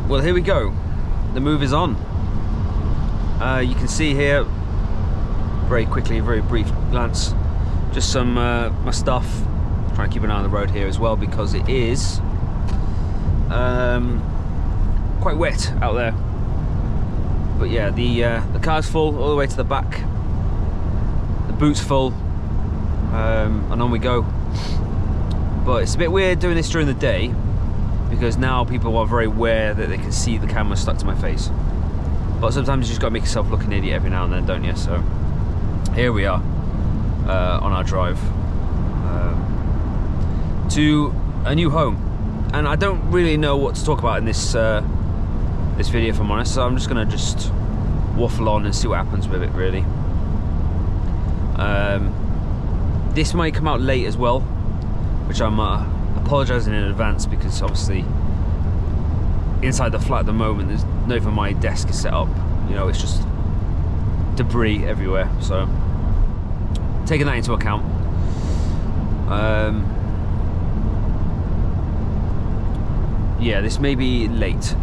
Well, here we go. The move is on. You can see here, very quickly, very brief glance, just some my stuff. Trying to keep an eye on the road here as well because it is quite wet out there. But yeah, the car's full all the way to the back. The boot's full, and on we go. But it's a bit weird doing this during the day because now people are very aware that they can see the camera stuck to my face. But sometimes you just gotta make yourself look an idiot every now and then, don't you? So here we are on our drive to a new home, and I don't really know what to talk about in this this video, if I'm honest. So I'm just gonna waffle on and see what happens with it, really. This might come out late as well, which I'm apologising in advance because obviously inside the flat at the moment there's not even my desk is set up, you know, it's just debris everywhere, so taking that into account. Yeah, this may be late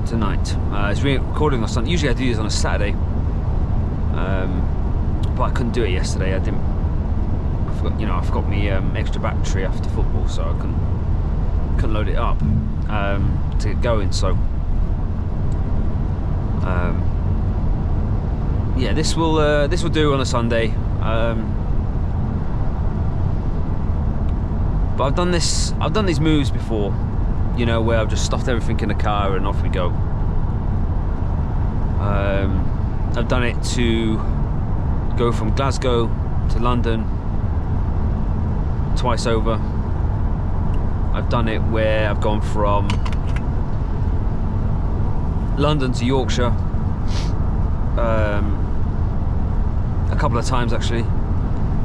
tonight. It's recording on Sunday. Usually I do this on a Saturday, but I couldn't do it yesterday. I forgot my extra battery after football, so I couldn't load it up to get going. So yeah, this will do on a Sunday. But I've done these moves before, you know, where I've just stuffed everything in the car and off we go. I've done it to go from Glasgow to London twice over. I've done it where I've gone from London to Yorkshire a couple of times actually.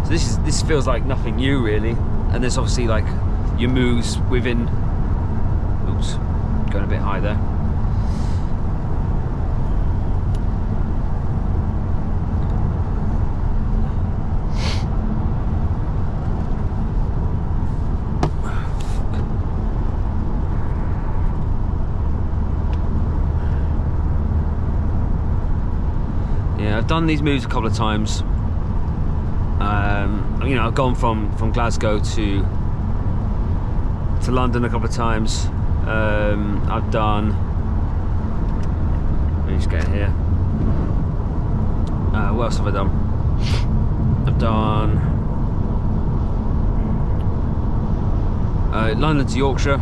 So this feels like nothing new really, and there's obviously like your moves within. Oops, going a bit high there. I've done these moves a couple of times. You know, I've gone from Glasgow to London a couple of times. I've done. Let me just get in here. What else have I done? I've done London to Yorkshire,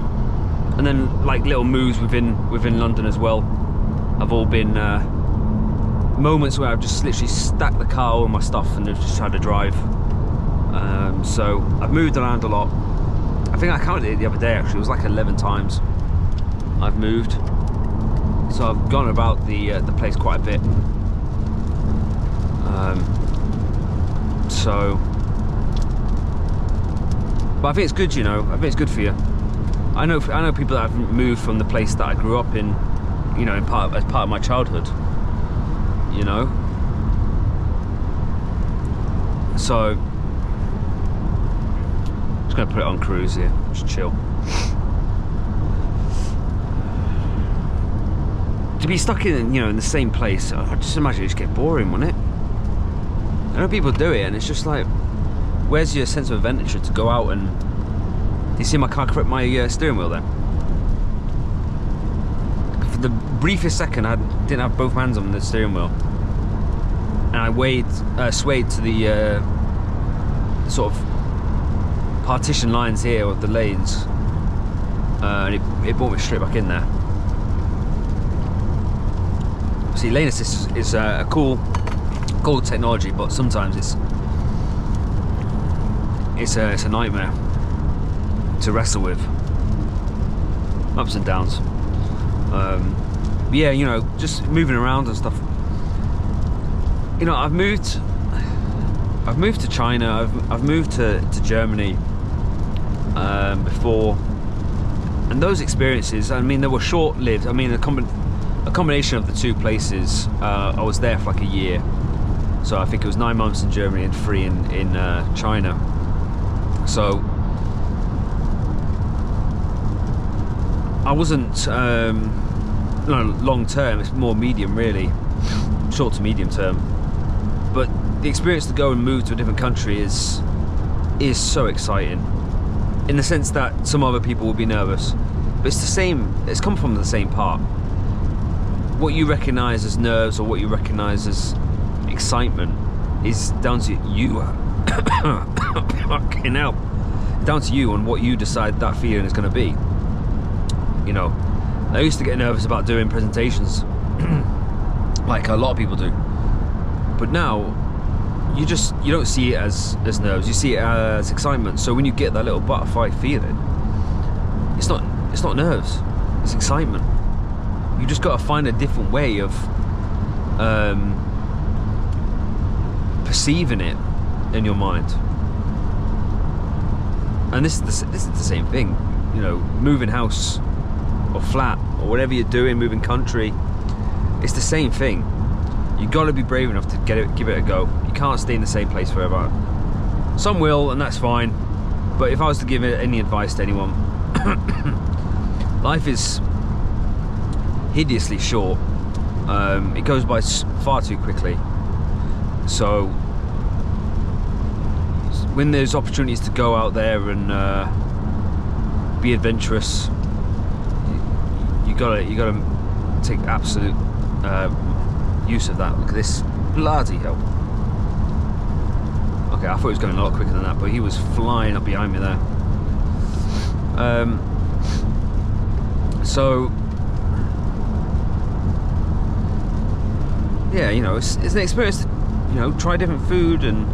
and then like little moves within London as well. Have all been moments where I've just literally stacked the car, all my stuff, and just tried to drive. So I've moved around a lot. I think I counted it the other day actually, it was like 11 times I've moved. So I've gone about the place quite a bit. But I think it's good, you know, I think it's good for you. I know people that have moved from the place that I grew up in, you know, as part of my childhood. You know, so just gonna put it on cruise here, just chill. To be stuck in, you know, in the same place, I just imagine it just get boring, wouldn't it? I know people do it, and it's just like, where's your sense of adventure to go out and? Do you see my car grip my steering wheel there? For the briefest second, I didn't have both hands on the steering wheel, and I swayed to the sort of partition lines here of the lanes, and it brought me straight back in there. See, lane assist is a cool technology, but sometimes it's a nightmare to wrestle with, ups and downs. Yeah, you know, just moving around and stuff. You know, I've moved to China, I've moved to Germany before, and those experiences, I mean, they were short-lived. I mean, a combination of the two places, I was there for like a year, so I think it was 9 months in Germany and 3 in China. So I wasn't no, long term, it's more medium really, short to medium term. But the experience to go and move to a different country is so exciting, in the sense that some other people will be nervous, but it's the same, it's come from the same part. What you recognise as nerves or what you recognise as excitement is down to you. Fucking hell. Down to you and what you decide that feeling is going to be. You know, I used to get nervous about doing presentations, like a lot of people do. But now, you don't see it as nerves. You see it as excitement. So when you get that little butterfly feeling, it's not nerves. It's excitement. You just got to find a different way of perceiving it in your mind. And this is the same thing, you know, moving house or flat or whatever you're doing, moving country, it's the same thing. You got to be brave enough to give it a go. You can't stay in the same place forever. Some will, and that's fine. But if I was to give any advice to anyone, life is hideously short. It goes by far too quickly. So when there's opportunities to go out there and be adventurous, you gotta take absolute use of that. Look at this, bloody hell. Okay, I thought he was going a lot quicker than that, but he was flying up behind me there. So yeah, you know, it's an experience to, you know, try different food and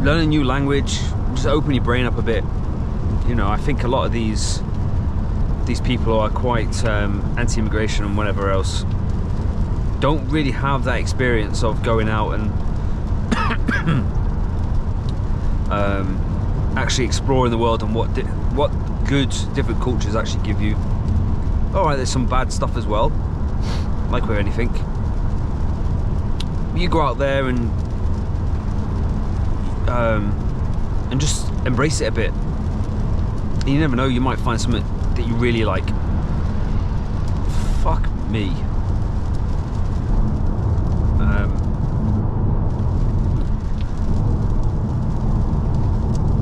learn a new language, just open your brain up a bit. You know, I think a lot of these people who are quite anti-immigration and whatever else don't really have that experience of going out and actually exploring the world and what good different cultures actually give you. Alright, there's some bad stuff as well, like with anything. You go out there and just embrace it a bit. And you never know, you might find something that you really like. Fuck me.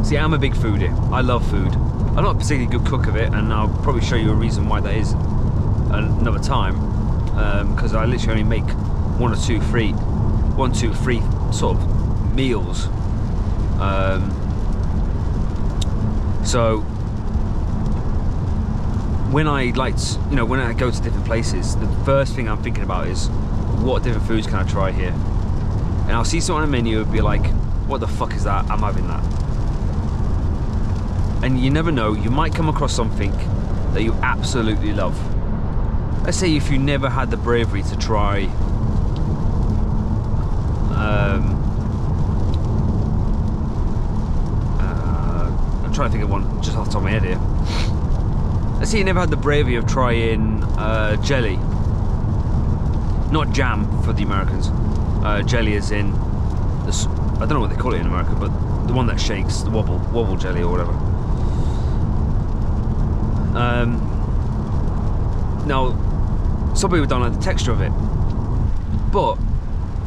See, I'm a big foodie. I love food. I'm not a particularly good cook of it, and I'll probably show you a reason why that is another time. Because I literally only make one, two, three sort of meals. So when I when I go to different places, the first thing I'm thinking about is what different foods can I try here. And I'll see something on a menu and be like, what the fuck is that? I'm having that. And you never know, you might come across something that you absolutely love. Let's say if you never had the bravery to try I'm trying to think of one just off the top of my head here. Let's say you never had the bravery of trying jelly. Not jam for the Americans. Jelly as in, I don't know what they call it in America, but the one that shakes, the wobble jelly or whatever. Now, some people don't like the texture of it, but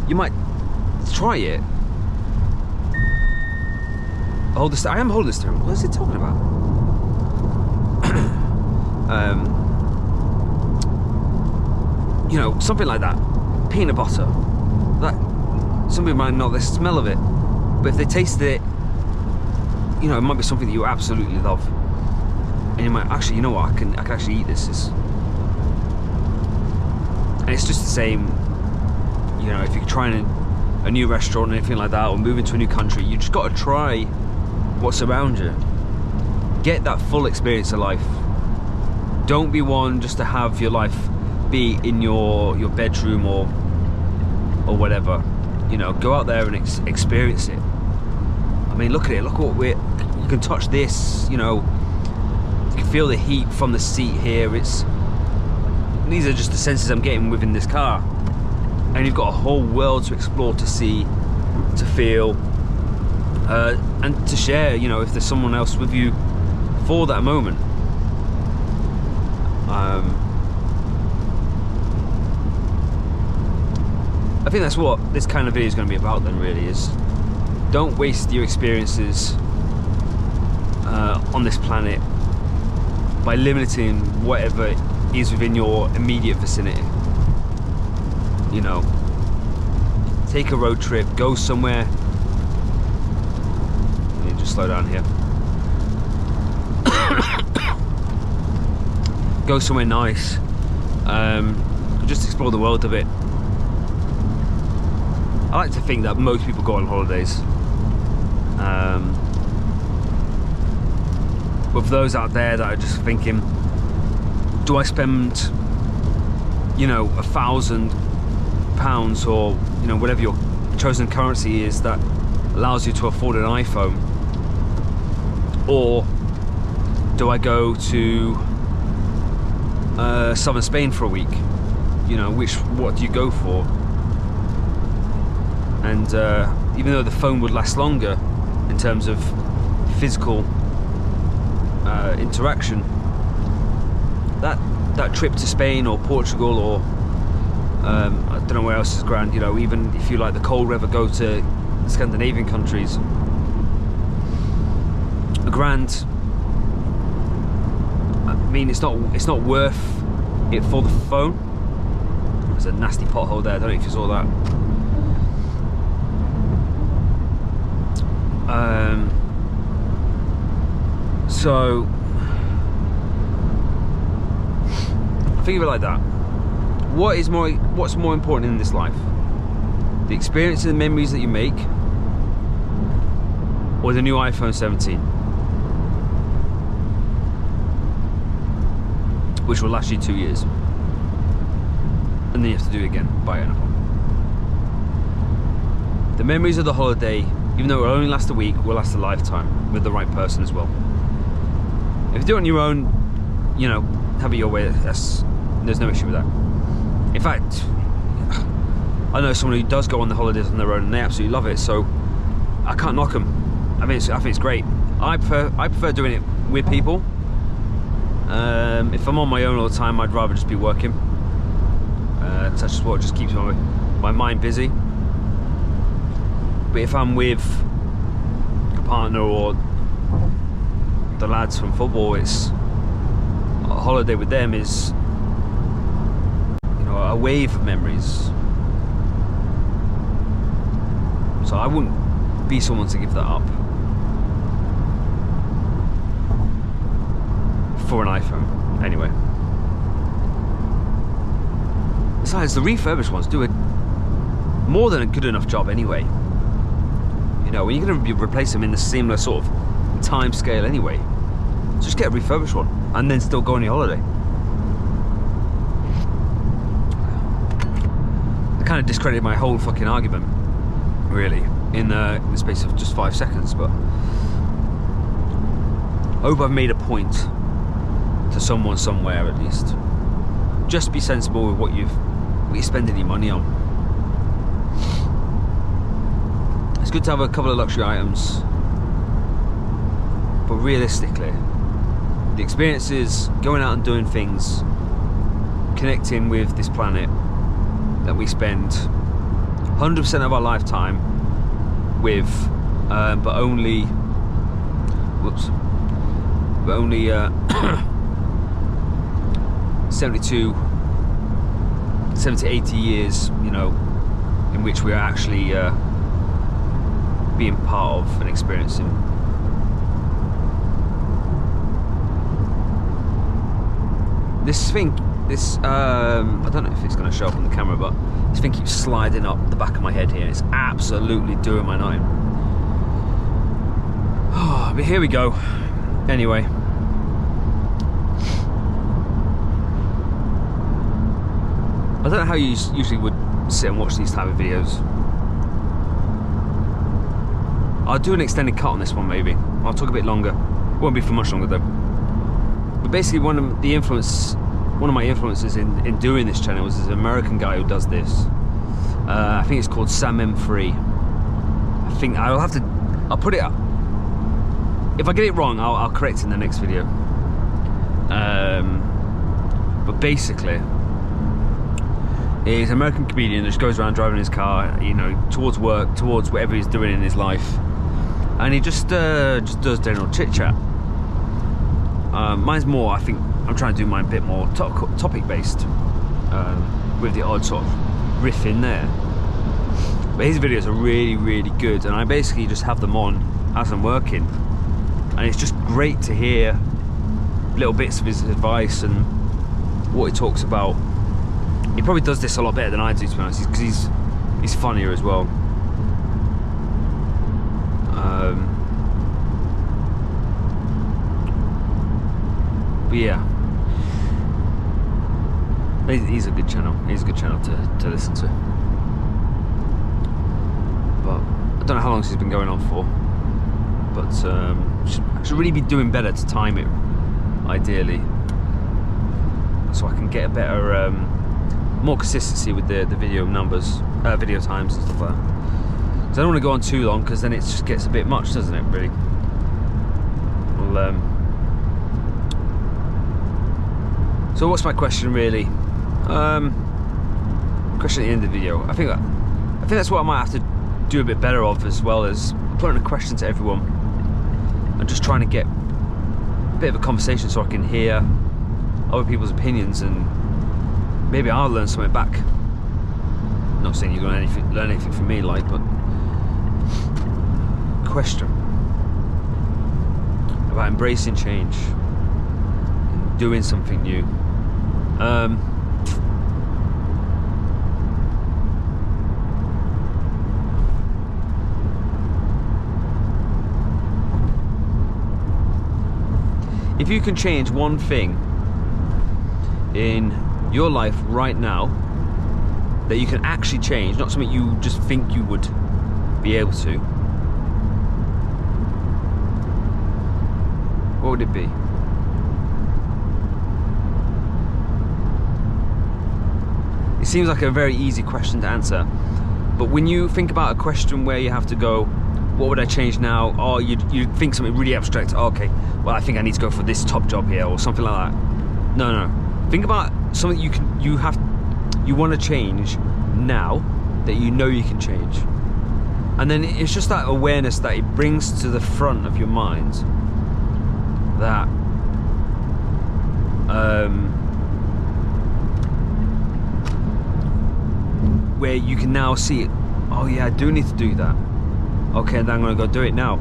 you might try it. I am holding this steering. What is it talking about? You know, something like that. Peanut butter. That some people might not like the smell of it, but if they tasted it, you know, it might be something that you absolutely love. And you might actually, you know what, I can actually eat this. And it's just the same, you know, if you're trying a new restaurant or anything like that, or moving to a new country, you just got to try what's around you. Get that full experience of life. Don't be one just to have your life be in your bedroom or whatever. You know, go out there and experience it. I mean, look at it. Look what you can touch this. You know, you can feel the heat from the seat here. These are just the senses I'm getting within this car, and you've got a whole world to explore, to see, to feel, and to share. You know, if there's someone else with you for that moment. I think that's what this kind of video is going to be about then, really, is don't waste your experiences on this planet by limiting whatever is within your immediate vicinity. You know, take a road trip, go somewhere. Let me just slow down here. Go somewhere nice. Just explore the world a bit. I like to think that most people go on holidays. But for those out there that are just thinking, do I spend, you know, £1,000 or, you know, whatever your chosen currency is that allows you to afford an iPhone, or do I go to southern Spain for a week? You know, what do you go for? And even though the phone would last longer in terms of physical interaction, that trip to Spain or Portugal or I don't know where else is grand, you know, even if you like the cold weather, go to Scandinavian countries. A grand, I mean, it's not worth it for the phone. There's a nasty pothole there, I don't know if you saw that. So think of it like that. What's more important in this life? The experiences and memories that you make, or the new iPhone 17, which will last you 2 years, and then you have to do it again, buy another one. The memories of the holiday, even though it will only last a week, will last a lifetime with the right person as well. If you do it on your own, you know, have it your way, there's no issue with that. In fact, I know someone who does go on the holidays on their own and they absolutely love it, so I can't knock them. I think it's great. I prefer doing it with people. If I'm on my own all the time, I'd rather just be working. Such as what just keeps my mind busy. But if I'm with a partner or the lads from football, it's a holiday with them is, you know, a wave of memories. So I wouldn't be someone to give that up for an iPhone. Anyway, besides, the refurbished ones do more than a good enough job anyway. You know, when you're going to replace them in the similar sort of time scale anyway, just get a refurbished one and then still go on your holiday. I kind of discredited my whole fucking argument, really, in the space of just 5 seconds, but I hope I've made a point to someone somewhere at least. Just be sensible with what you're spending your money on. It's good to have a couple of luxury items, but realistically, the experiences, going out and doing things, connecting with this planet that we spend 100% of our lifetime with, but only 70 to 80 years, you know, in which we are actually being part of and experiencing. This thing, I don't know if it's going to show up on the camera, but this thing keeps sliding up the back of my head here. It's absolutely doing my nutting. But here we go. Anyway. I don't know how you usually would sit and watch these type of videos. I'll do an extended cut on this one maybe. I'll talk a bit longer. It won't be for much longer though. But basically one of my influences in doing this channel was this American guy who does this. I think it's called Sam M3. I think I'll put it up. If I get it wrong, I'll correct it in the next video. But basically, He's an American comedian that just goes around driving his car, you know, towards work, towards whatever he's doing in his life, and he just does general chit chat. Mine's more, I think, I'm trying to do mine a bit more topic based, with the odd sort of riff in there. But his videos are really, really good, and I basically just have them on as I'm working, and it's just great to hear little bits of his advice and what he talks about. He probably does this a lot better than I do, to be honest, because he's funnier as well. But yeah, he's a good channel. He's a good channel to listen to. But I don't know how long this has been going on for. But should really be doing better to time it, ideally, so I can get a better, more consistency with the video numbers, video times and stuff like that. So I don't want to go on too long, because then it just gets a bit much, doesn't it? Really. Well, so what's my question really? Question at the end of the video. I think that's what I might have to do a bit better of, as well as putting a question to everyone and just trying to get a bit of a conversation so I can hear other people's opinions, and maybe I'll learn something back. I'm not saying you're going to learn anything from me, like, but question about embracing change and doing something new. If you can change one thing in your life right now that you can actually change, not something you just think you would be able to, what would it be? It seems like a very easy question to answer, but when you think about a question where you have to go, what would I change now? Or you think something really abstract. Oh, okay, well, I think I need to go for this top job here, or something like that. No. Think about something you want to change now that you know you can change, and then it's just that awareness that it brings to the front of your mind, that where you can now see it. Oh yeah, I do need to do that. Okay, then I'm going to go do it now.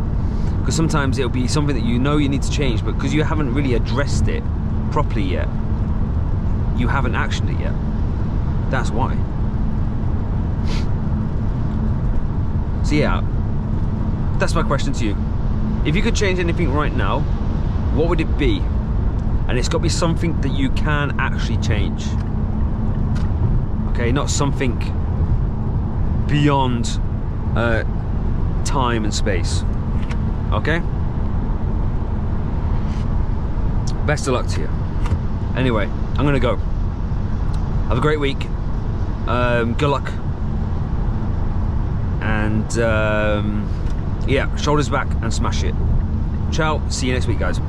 Because sometimes it'll be something that you know you need to change, but because you haven't really addressed it properly yet, you haven't actioned it yet. That's why. So yeah, that's my question to you. If you could change anything right now, what would it be? And it's got to be something that you can actually change. Okay, not something beyond time and space. Okay? Best of luck to you. Anyway, I'm gonna go. Have a great week. Good luck. And yeah, shoulders back and smash it. Ciao. See you next week, guys.